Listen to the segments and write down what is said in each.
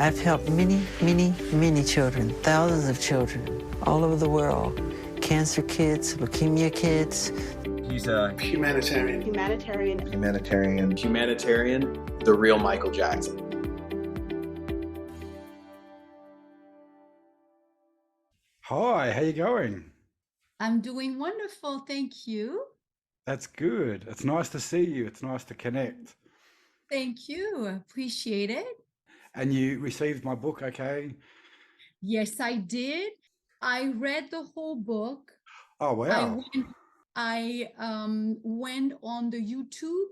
I've helped many, many, many children, thousands of children all over the world. Cancer kids, leukemia kids. He's a humanitarian. The real Michael Jackson. Hi, how you going? I'm doing wonderful, thank you. That's good. It's nice to see you. It's nice to connect. Thank you, appreciate it. And you received my book, okay? Yes, I did. I read the whole book. Oh, wow. I went on the YouTube.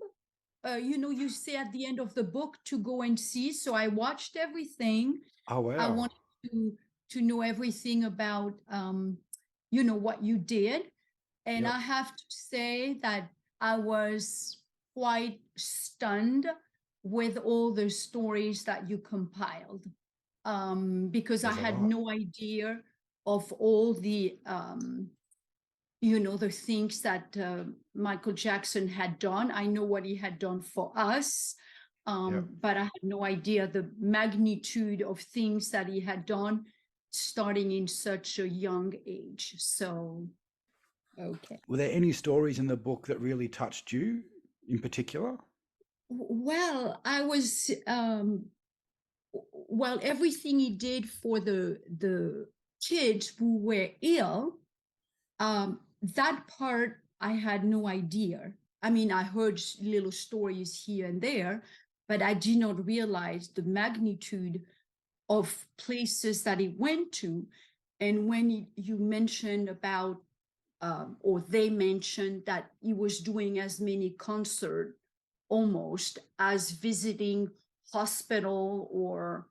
You say at the end of the book to go and see. So I watched everything. Oh, wow. I wanted to know everything about, what you did. And Yep. I have to say that I was quite stunned with all the stories that you compiled, because I There's a had lot. no idea of all the, the things that Michael Jackson had done. I know what he had done for us, Yep. but I had no idea the magnitude of things that he had done starting in such a young age. So, okay. Were there any stories in the book that really touched you in particular? Well, I was, everything he did for the kids who were ill, that part I had no idea. I mean, I heard little stories here and there, but I did not realize the magnitude of places that he went to. And when you mentioned about, or they mentioned that he was doing as many concerts almost as visiting hospital or,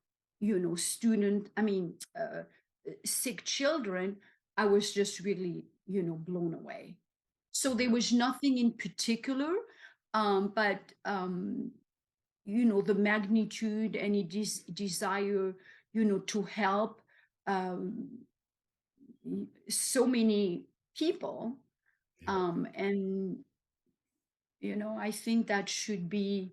sick children, I was just really, blown away. So there was nothing in particular, but the magnitude and his desire, to help so many people. Yeah. And, I think that should be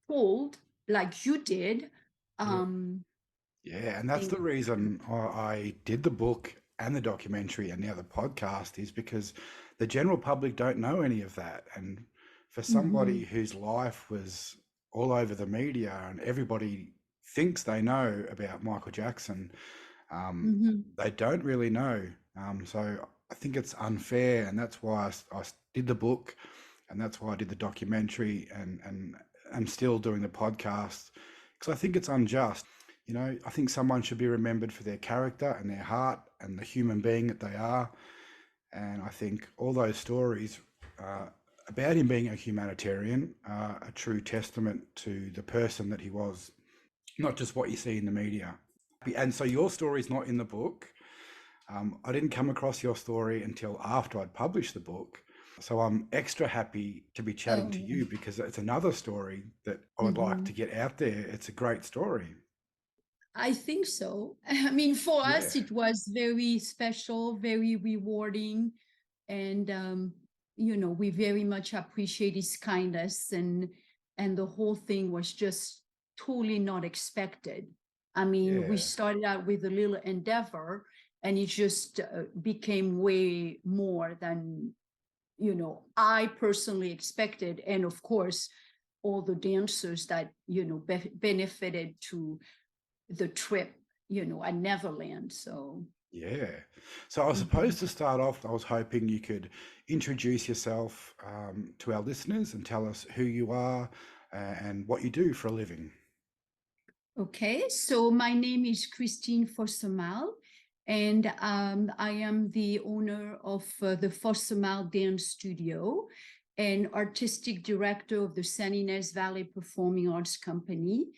told like you did. Yeah, and that's the reason I did the book and the documentary and now the podcast, is because the general public don't know any of that. And for somebody whose life was all over the media and everybody thinks they know about Michael Jackson, they don't really know. So I think it's unfair, and that's why I did the book, and that's why I did the documentary, and I'm still doing the podcast, because I think it's unjust. I think someone should be remembered for their character and their heart and the human being that they are. And I think all those stories about him being a humanitarian are a true testament to the person that he was, not just what you see in the media. And so your story's not in the book. I didn't come across your story until after I'd published the book. So I'm extra happy to be chatting to you, because it's another story that I would like to get out there. It's a great story. I think so. I mean, for us, it was very special, very rewarding. And, we very much appreciate his kindness, and the whole thing was just totally not expected. I mean, we started out with a little endeavor, and it just became way more than, I personally expected. And of course, all the dancers that, benefited to the trip, at Neverland. So so I was supposed to start off, I was hoping you could introduce yourself to our listeners and tell us who you are and what you do for a living. Okay, so my name is Christine Fossemalle, and I am the owner of the Fossemalle Dance Studio and artistic director of the Santa Ynez Valley Performing Arts Company.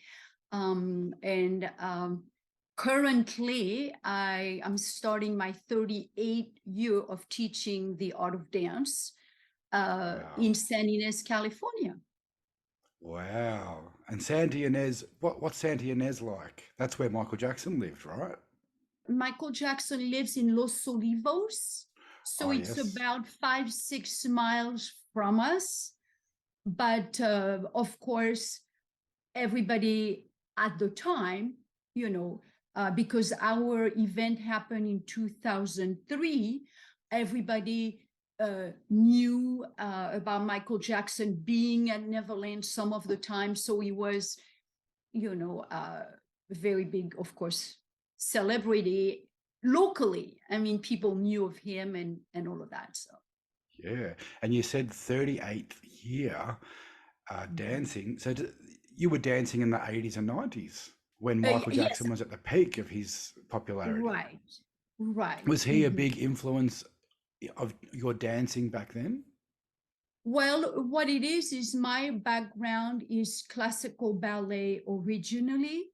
Currently, I am starting my 38th year of teaching the art of dance in Santa Ynez, California. Wow. And Santa Ynez, what's Santa Ynez like? That's where Michael Jackson lived, right? Michael Jackson lives in Los Olivos, so it's about 5-6 miles from us. But of course, everybody at the time because our event happened in 2003, everybody knew about Michael Jackson being at Neverland some of the time. So he was, very big, of course, celebrity locally. I mean, people knew of him and all of that. So. Yeah. And you said 38th year dancing. So you were dancing in the 80s and 90s when Michael Jackson Yes. was at the peak of his popularity. Right. Was he a big influence of your dancing back then? Well, what it is my background is classical ballet originally.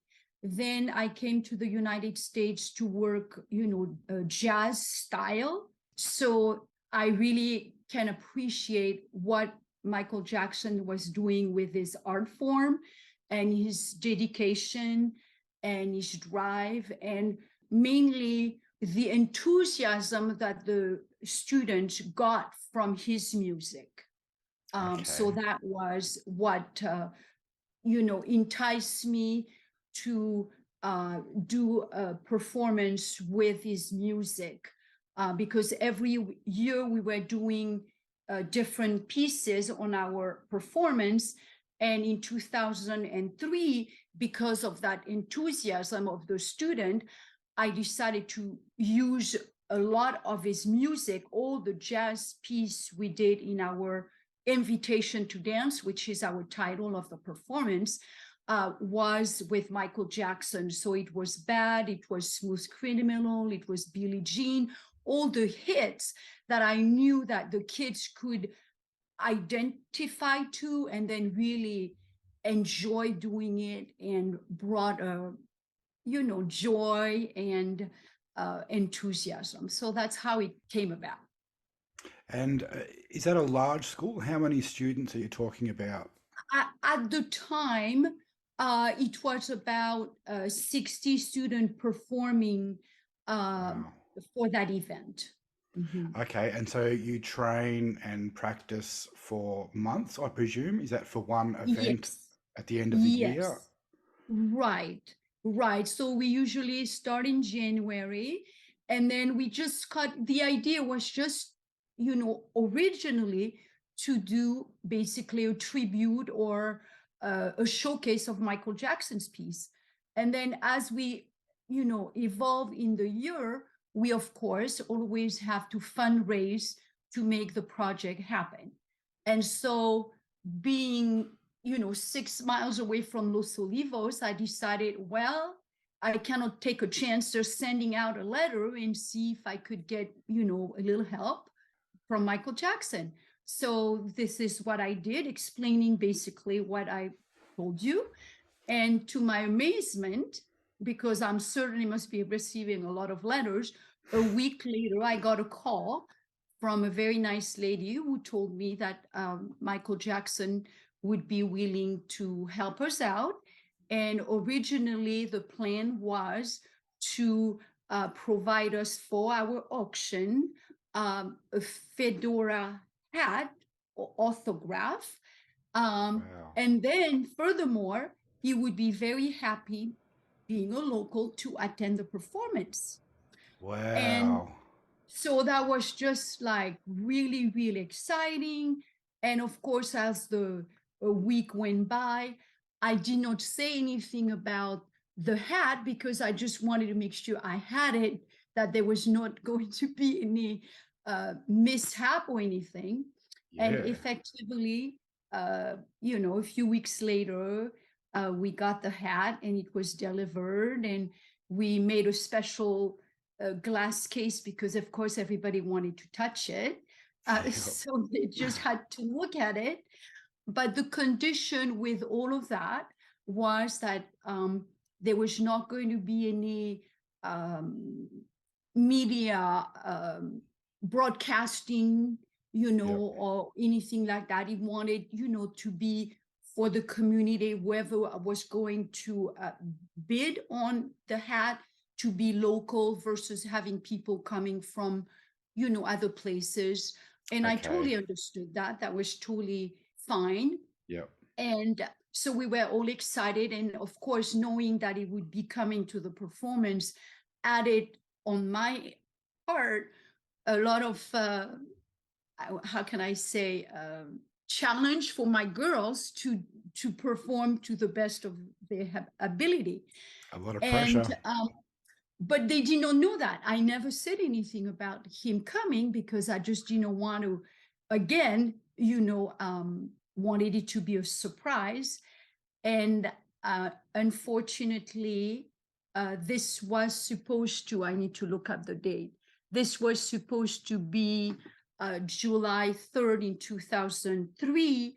Then I came to the United States to work, jazz style. So I really can appreciate what Michael Jackson was doing with his art form and his dedication and his drive, and mainly the enthusiasm that the students got from his music. So that was what, enticed me to do a performance with his music, because every year we were doing different pieces on our performance. And in 2003, because of that enthusiasm of the student, I decided to use a lot of his music, all the jazz piece we did in our Invitation to Dance, which is our title of the performance, was with Michael Jackson. So it was Bad, it was Smooth Criminal, it was Billie Jean, all the hits that I knew that the kids could identify to and then really enjoy doing it, and brought joy and enthusiasm. So that's how it came about. And is that a large school? How many students are you talking about? At the time, it was about 60 students performing for that event. Mm-hmm. Okay, and so you train and practice for months, I presume? Is that for one event at the end of the year? Right. So we usually start in January, and then we just the idea was just, originally to do basically a tribute or a showcase of Michael Jackson's piece. And then as we, evolve in the year, we of course always have to fundraise to make the project happen. And so being, 6 miles away from Los Olivos, I decided, well, I cannot take a chance just sending out a letter and see if I could get, a little help from Michael Jackson. So this is what I did, explaining basically what I told you. And to my amazement, because I'm certainly must be receiving a lot of letters, a week later, I got a call from a very nice lady who told me that Michael Jackson would be willing to help us out. And originally the plan was to provide us for our auction a fedora hat or autograph. Wow. And then furthermore, he would be very happy, being a local, to attend the performance. Wow. And so that was just like really, really exciting. And of course, as the week went by, I did not say anything about the hat because I just wanted to make sure I had it, that there was not going to be any mishap or anything. And effectively, a few weeks later, we got the hat and it was delivered, and we made a special glass case because of course everybody wanted to touch it. So they just had to look at it. But the condition with all of that was that there was not going to be any media broadcasting, or anything like that. He wanted, to be for the community, whoever was going to bid on the hat, to be local versus having people coming from, other places. And I totally understood that. That was totally fine. Yep. And So we were all excited. And of course, knowing that it would be coming to the performance added on my part a lot of, how can I say, challenge for my girls to perform to the best of their ability. A lot of And pressure. but they did not know that. I never said anything about him coming because I just didn't want to, again, wanted it to be a surprise. And unfortunately, this was supposed to, I need to look up the date. This was supposed to be July 3rd in 2003.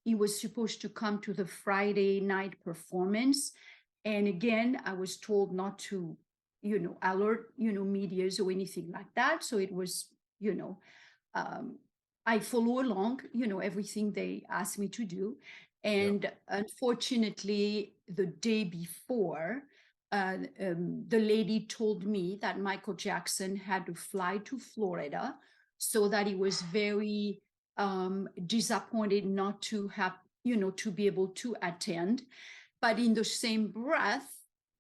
He was supposed to come to the Friday night performance. And again, I was told not to, alert, medias or anything like that. So it was, I follow along, everything they asked me to do. And unfortunately, the day before, the lady told me that Michael Jackson had to fly to Florida, so that he was very disappointed not to have, to be able to attend. But in the same breath,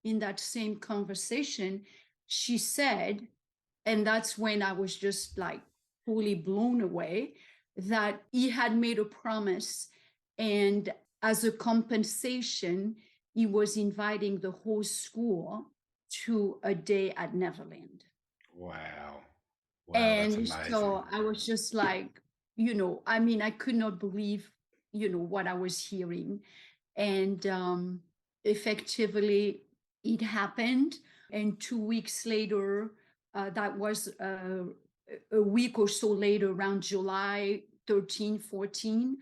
in that same conversation, she said, and that's when I was just like fully blown away, that he had made a promise, and as a compensation, he was inviting the whole school to a day at Neverland. Wow. Wow, And that's amazing. so I was just like, I could not believe, what I was hearing. And effectively, it happened. And 2 weeks later, that was a week or so later, around July 13, 14,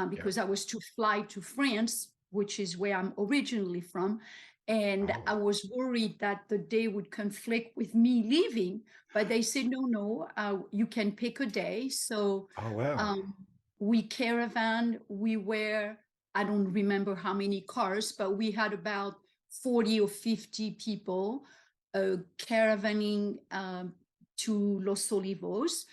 because I was to fly to France, which is where I'm originally from. And I was worried that the day would conflict with me leaving, but they said, no, you can pick a day. So we caravan, we were, I don't remember how many cars, but we had about 40 or 50 people caravanning to Los Olivos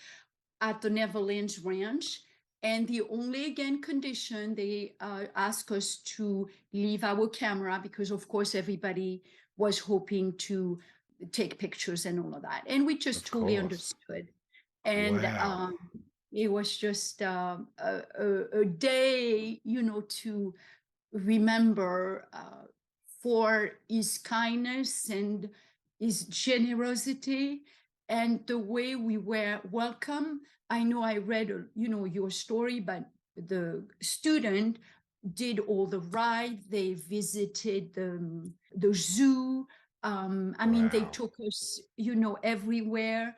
at the Neverland Ranch. And the only, again, condition, they asked us to leave our camera because, of course, everybody was hoping to take pictures and all of that. And we just totally understood. And it was just a day, to remember for his kindness and his generosity and the way we were welcome. I know I read, your story, but the student did all the rides. They visited the zoo. They took us, everywhere.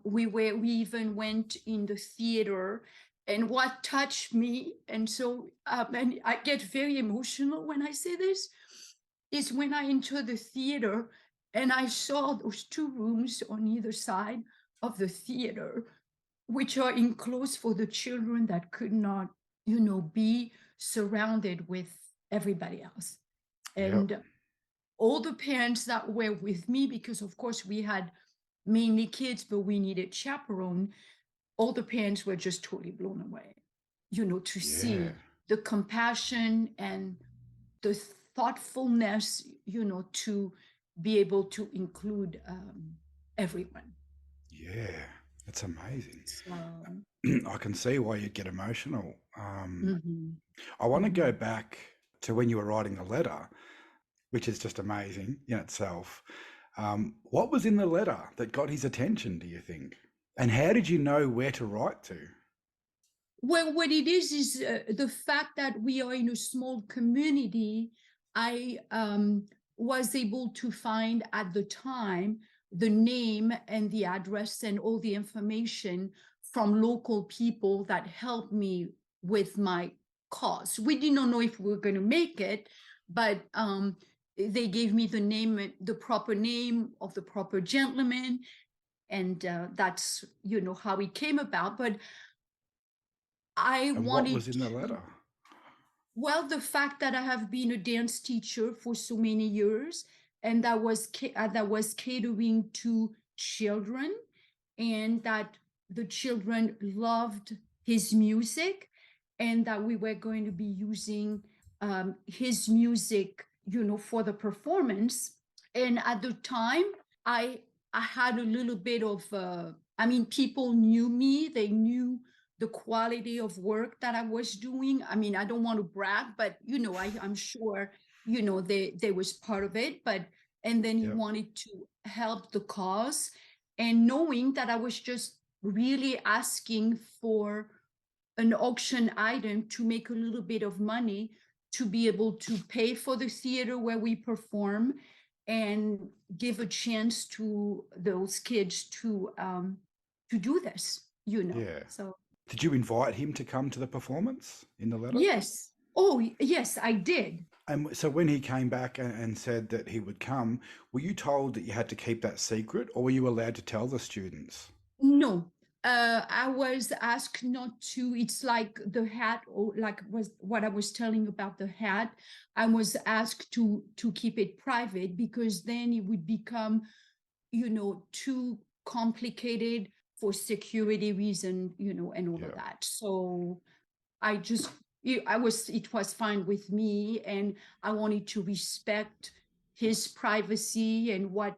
We even went in the theater. And what touched me, and so and I get very emotional when I say this, is when I entered the theater and I saw those two rooms on either side of the theater, which are enclosed for the children that could not, be surrounded with everybody else. And all the parents that were with me, because of course we had mainly kids, but we needed chaperone, all the parents were just totally blown away, to see the compassion and the thoughtfulness, to be able to include everyone. Yeah, that's amazing. So, I can see why you'd get emotional. I want to go back to when you were writing the letter, which is just amazing in itself. What was in the letter that got his attention, do you think? And how did you know where to write to? Well, what it is the fact that we are in a small community. I was able to find at the time the name and the address and all the information from local people that helped me with my cause. We did not know if we were going to make it, but they gave me the name, the proper name of the proper gentleman. And that's, how it came about. But what was in the letter? Well, the fact that I have been a dance teacher for so many years, and that was catering to children, and that the children loved his music, and that we were going to be using his music, for the performance. And at the time, I had a little bit of, people knew me. They knew the quality of work that I was doing. I don't want to brag, but I'm sure they was part of it. But and then he wanted to help the cause, and knowing that I was just really asking for an auction item to make a little bit of money to be able to pay for the theater where we perform and give a chance to those kids to do this, Yeah. So Did you invite him to come to the performance in the letter? yes. Oh, yes, I did. And so when he came back and said that he would come, were you told that you had to keep that secret, or were you allowed to tell the students? No, I was asked not to. It's like the hat, or like was what I was telling about the hat. I was asked to keep it private, because then it would become, too complicated for security reason, and all of that. So I just, it was fine with me, and I wanted to respect his privacy and what,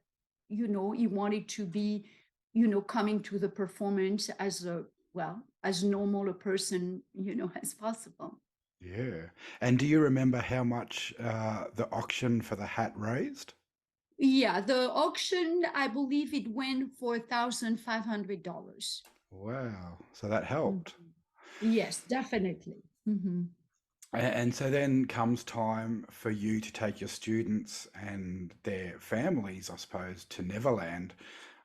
he wanted to be, coming to the performance as as normal a person, as possible. Yeah. And do you remember how much the auction for the hat raised? Yeah, the auction, I believe it went for $1,500. Wow. So that helped. Yes, definitely. And so then comes time for you to take your students and their families, I suppose, to Neverland.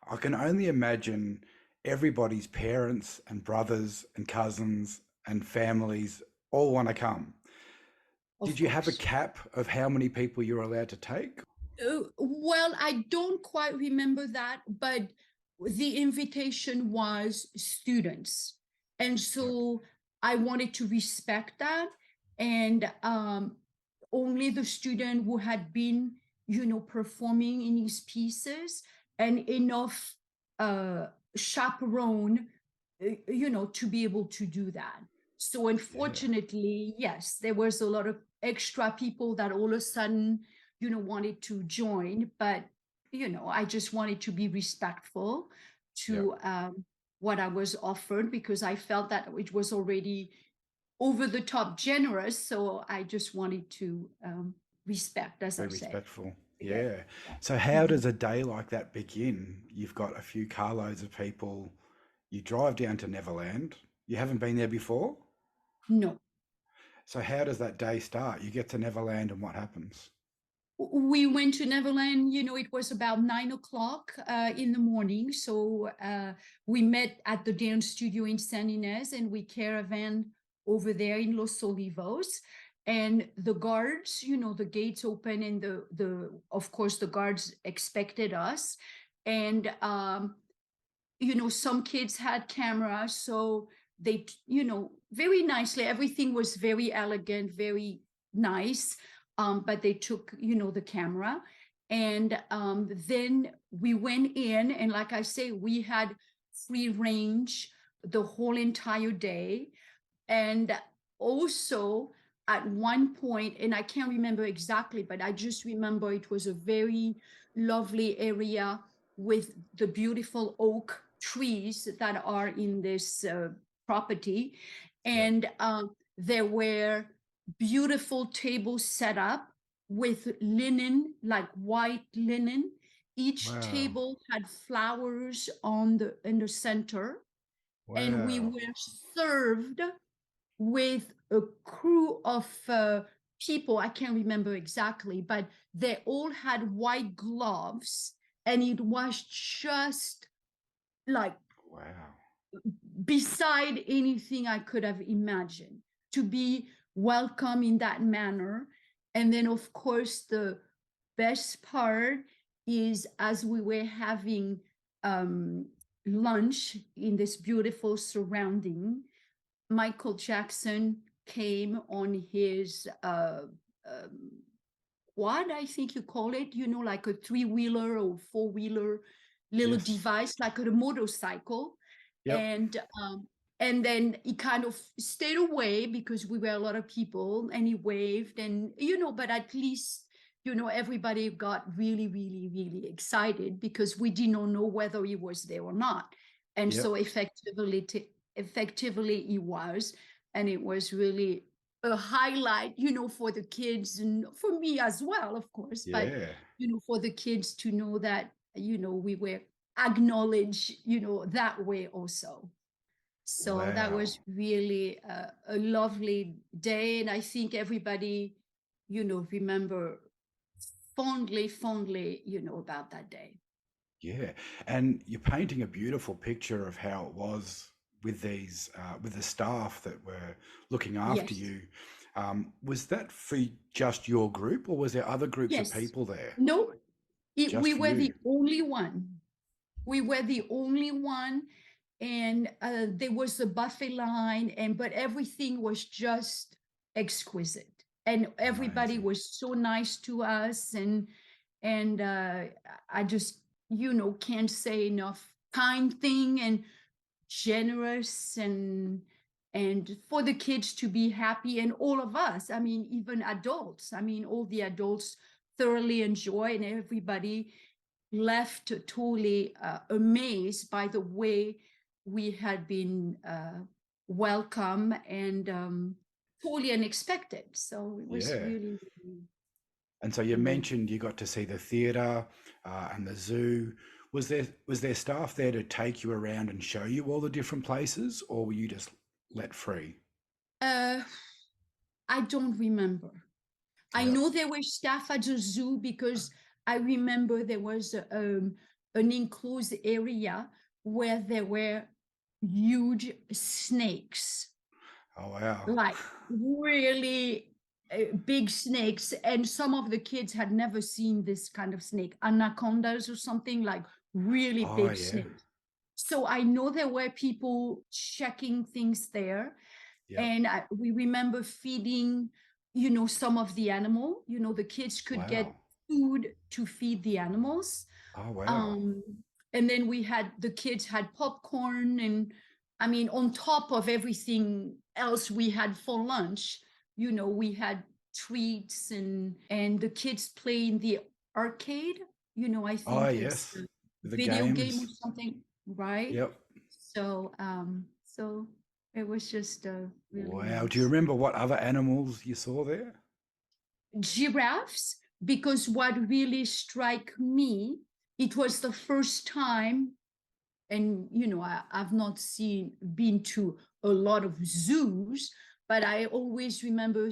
I can only imagine everybody's parents and brothers and cousins and families all want to come. Did you have a cap of how many people you're allowed to take? Well, I don't quite remember that, but the invitation was students. And so I wanted to respect that. And only the student who had been, performing in his pieces, and enough chaperone, to be able to do that. So unfortunately, yes, there was a lot of extra people that all of a sudden, wanted to join, but, I just wanted to be respectful to what I was offered, because I felt that it was already over the top generous. So I just wanted to respect, as I Very said. respectful. Yeah. So how does a day like that begin? You've got a few carloads of people. You drive down to Neverland. You haven't been there before? No. So how does that day start? You get to Neverland and what happens? We went to Neverland, it was about 9 o'clock in the morning. So we met at the dance studio in Santa Ynez, and we caravan over there in Los Olivos. And the guards, the gates open, and of course the guards expected us. And some kids had cameras, so they, very nicely, everything was very elegant, very nice. But they took, the camera. And then we went in, and like I say, we had free range the whole entire day. And also at one point, and I can't remember exactly, but I just remember it was a very lovely area with the beautiful oak trees that are in this property. And there were beautiful tables set up with linen, like white linen. Each table had flowers in the center. And we were served with a crew of people. I can't remember exactly, but they all had white gloves, and it was just like beside anything I could have imagined, to be welcome in that manner. And then, of course, the best part is, as we were having lunch in this beautiful surrounding, Michael Jackson came on his quad, I think you call it, like a 3-wheeler or 4-wheeler little device, like a motorcycle. And then he kind of stayed away because we were a lot of people, and he waved, and, but at least, everybody got really, really, really excited because we did not know whether he was there or not. And Yep. so effectively he was, and it was really a highlight, for the kids and for me as well, of course, but, Yeah. for the kids to know that, we were acknowledged, that way also. So that was Wow. really a lovely day. And I think everybody, remember fondly, about that day. Yeah. And you're painting a beautiful picture of how it was with with the staff that were looking after Yes. you. Was that for just your group, or was there other groups of Yes. people there? No, Just we for were the you? only one. We were the only one. And there was a buffet line, but everything was just exquisite. And everybody Amazing. was so nice to us. And I just, can't say enough kind thing and generous, and for the kids to be happy, and all of us, I mean, even adults, I mean, all the adults thoroughly enjoy, and everybody left totally amazed by the way we had been welcome, and totally unexpected. So it was Yeah. really, really And so you amazing. mentioned you got to see the theatre and the zoo. Was there staff there to take you around and show you all the different places, or were you just let free? Uh, I don't remember. I Yep. know there were staff at the zoo because I remember there was an enclosed area where there were huge snakes, Oh wow. like really big snakes. And some of the kids had never seen this kind of snake, anacondas or something, like really Oh big yeah. snakes. So I know there were people checking things there. Yep. And we remember feeding, some of the animal, the kids could get Wow. food to feed the animals. Oh wow. Um, and then the kids had popcorn, and I mean, on top of everything else we had for lunch, we had treats, and the kids play in the arcade, I Oh think it's yes. a The video game or games. something, right? Yep. So it was just really Wow. Do you nice. remember what other animals you saw there? Giraffes, because what really struck me, it was the first time, and I've not been to a lot of zoos, but I always remember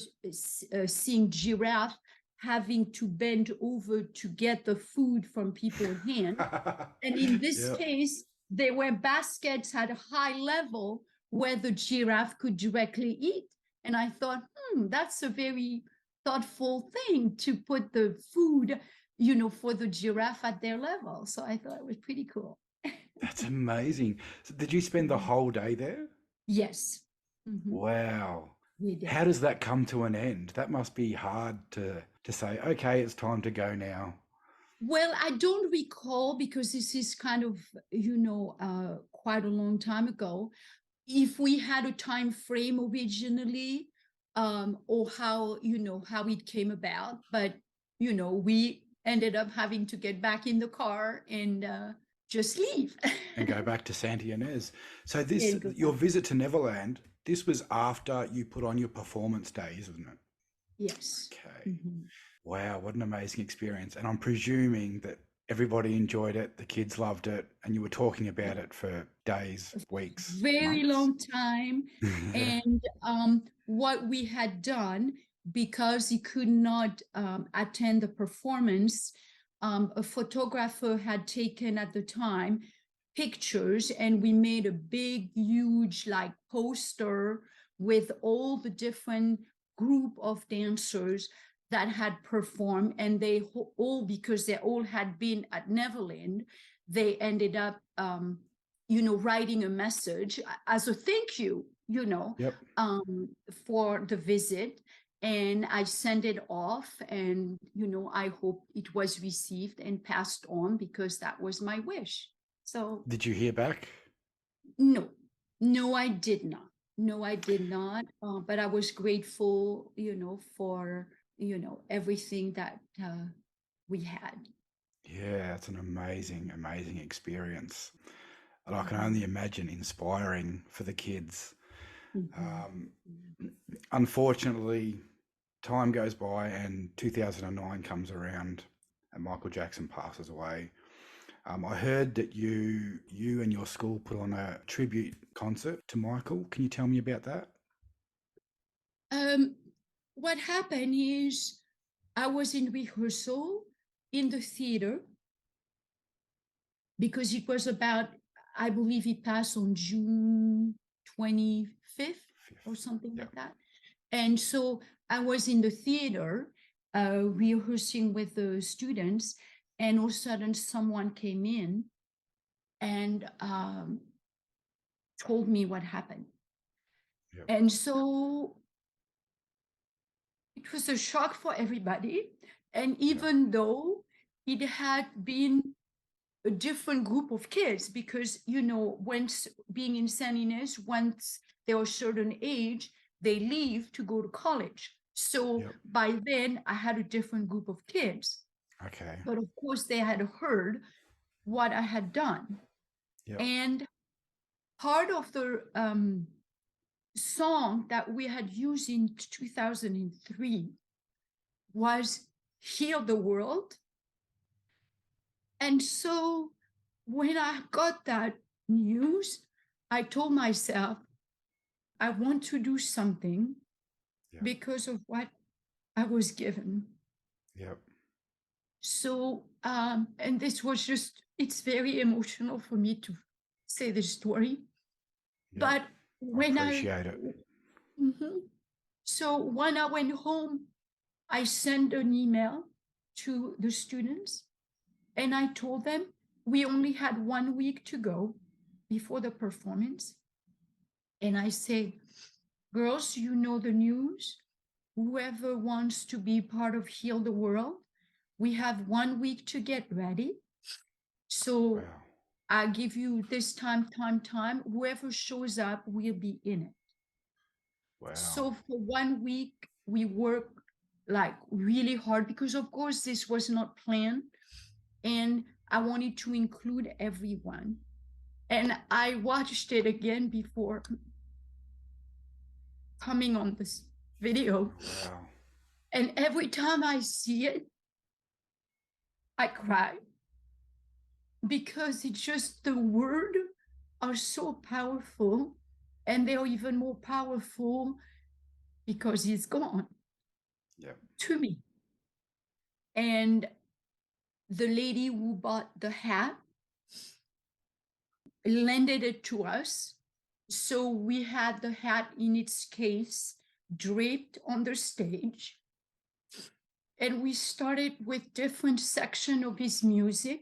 seeing giraffe having to bend over to get the food from people's hand. And in this Yep. case, there were baskets at a high level where the giraffe could directly eat. And I thought, that's a very thoughtful thing to put the food, for the giraffe at their level. So I thought it was pretty cool. That's amazing. So did you spend the whole day there? Yes. Mhm. Wow. We did. How does that come to an end? That must be hard to say, okay, it's time to go now. Well, I don't recall because this is kind of, quite a long time ago, if we had a time frame originally, or how it came about. But, we ended up having to get back in the car and just leave. And go back to Santa Ynez. So And go your back. visit to Neverland, this was after you put on your performance days, isn't it? Yes. Okay. Mhm. Wow, what an amazing experience. And I'm presuming that everybody enjoyed it, the kids loved it, and you were talking about it for days, weeks, Very months. long time. And what we had done, because he could not attend the performance, a photographer had taken at the time pictures, and we made a big, huge, like, poster with all the different group of dancers that had performed, and they all, because they all had been at Neverland, they ended up writing a message as a thank you, Yep. for the visit. And I sent it off, and, I hope it was received and passed on, because that was my wish. So, Did you hear back? no, No, I did not. No, I did not. But I was grateful, for, everything that we had. Yeah, it's an amazing, amazing experience. And I can Mhm. only imagine inspiring for the kids. Mhm. Um, Unfortunately, time goes by and 2009 comes around and Michael Jackson passes away. I heard that you and your school put on a tribute concert to Michael. Can you tell me about that? Um, what happened is I was in rehearsal in the theater because it was about, I believe it passed on June 25th or Fifth. something Yeah. like that. And so I was in the theater rehearsing with the students, and all of a sudden someone came in and told me what happened. Yeah. And so it was a shock for everybody. And even though it had been a different group of kids, because, once being in Santa Ynez, once they're a certain age, they leave to go to college. So Yep. by then, I had a different group of kids. Okay. But of course, they had heard what I had done. Yep. And part of the song that we had used in 2003 was Heal the World. And so when I got that news, I told myself, I want to do something Yep. because of what I was given. Yep. So, and this was just, it's very emotional for me to say this story. Yep. But I when appreciate it. Mhm. So when I went home, I sent an email to the students and I told them we only had 1 week to go before the performance. And I said, girls, you know the news. Whoever wants to be part of Heal the World, we have 1 week to get ready. So Wow. I give you this time. Whoever shows up will be in it. Wow. So for 1 week, we worked like really hard because, of course, this was not planned. And I wanted to include everyone. And I watched it again before coming on this video. Wow. And every time I see it, I cry because it's just the words are so powerful, and they're even more powerful because he's gone. Yep. To me. And the lady who bought the hat lended it to us. So we had the hat in its case draped on the stage. And we started with different sections of his music.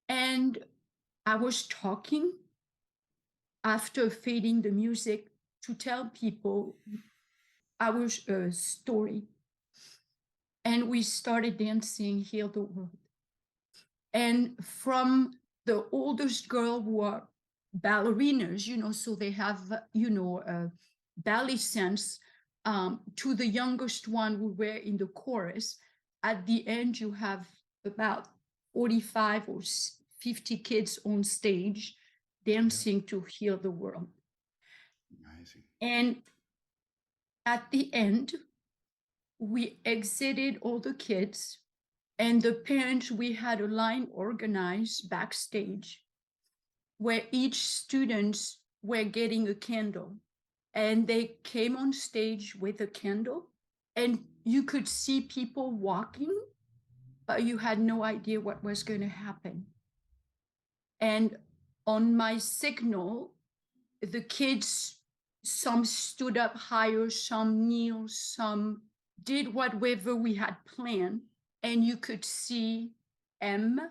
And I was talking after fading the music to tell people our story. And we started dancing Heal the World. And from the oldest girl who are ballerinas, so they have, ballet sense, to the youngest one who were in the chorus. At the end, you have about 45 or 50 kids on stage dancing to Heal the World. Amazing. And at the end, we exited all the kids, and the parents, we had a line organized backstage where each students were getting a candle, and they came on stage with a candle, and you could see people walking, but you had no idea what was going to happen. And on my signal, the kids, some stood up higher, some kneel, some did whatever we had planned, and you could see MG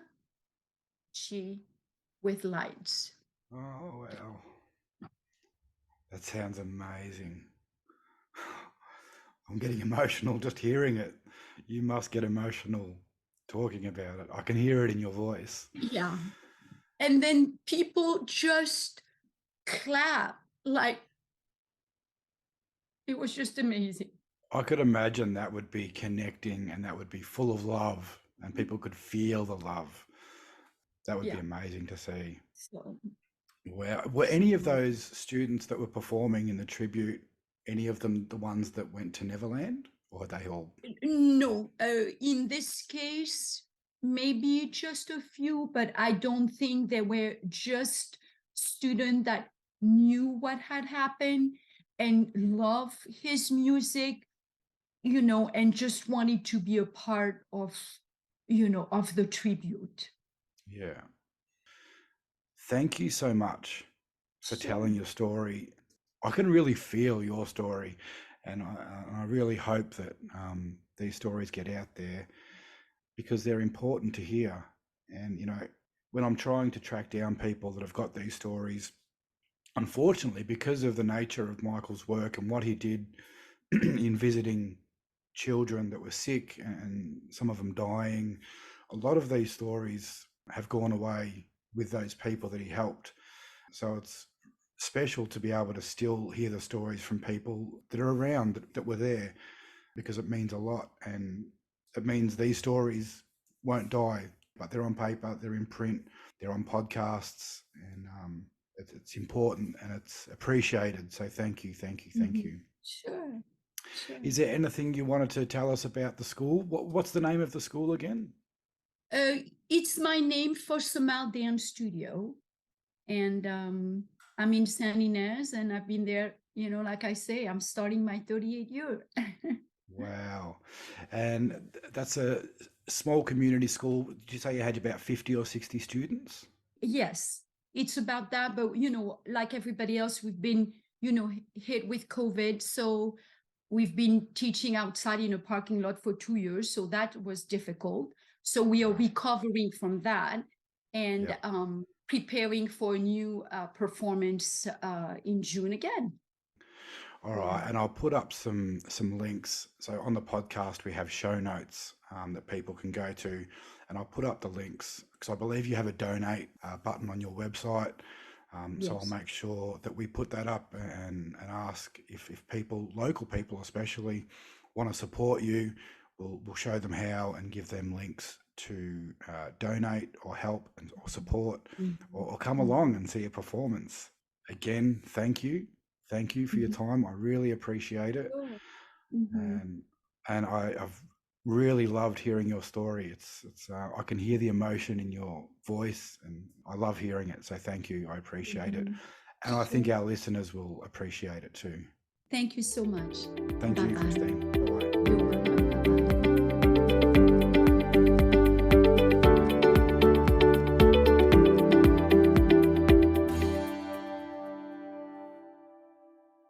with lights. Oh, wow. That sounds amazing. I'm getting emotional just hearing it. You must get emotional talking about it. I can hear it in your voice. Yeah. And then people just clap. Like, it was just amazing. I could imagine that would be connecting and that would be full of love and people could feel the love. That would be Yeah. amazing to see. So, Wow. Were any of those students that were performing in the tribute, any of them the ones that went to Neverland, or are they all? no, in this case, maybe just a few, but I don't think they were just students that knew what had happened and love his music, and just wanted to be a part of, of the tribute. Yeah. Thank you so much for Sure. telling your story. I can really feel your story, and I really hope that these stories get out there because they're important to hear. And, when I'm trying to track down people that have got these stories, unfortunately, because of the nature of Michael's work and what he did in visiting children that were sick and some of them dying, a lot of these stories have gone away with those people that he helped. So it's special to be able to still hear the stories from people that are around that were there, because it means a lot. And it means these stories won't die, but they're on paper, they're in print, they're on podcasts, and it's important and it's appreciated. So thank you. Sure. Is there anything you wanted to tell us about the school? What's the name of the school again? It's my name, Fossemalle Dance Studio, and I'm in Santa Ynez, and I've been there, like I say, I'm starting my 38th year. Wow. And that's a small community school. Did you say you had about 50 or 60 students? Yes, it's about that, but like everybody else, we've been, hit with COVID, so we've been teaching outside in a parking lot for 2 years, so that was difficult. So we are recovering from that and Yeah. preparing for a new performance in June again. All right, and I'll put up some links. So on the podcast, we have show notes that people can go to, and I'll put up the links because I believe you have a donate button on your website. So I'll Yes. make sure that we put that up and ask if people, local people especially, want to support you. We'll show them how and give them links to donate or help or support or come along and see a performance. Again, thank you. Thank you for your time. I really appreciate it. Sure. Mhm. And I've really loved hearing your story. It's I can hear the emotion in your voice and I love hearing it. So thank you. I appreciate it. And I think Sure. our listeners will appreciate it too. Thank you so much. Thank you, Bye-bye. Christine.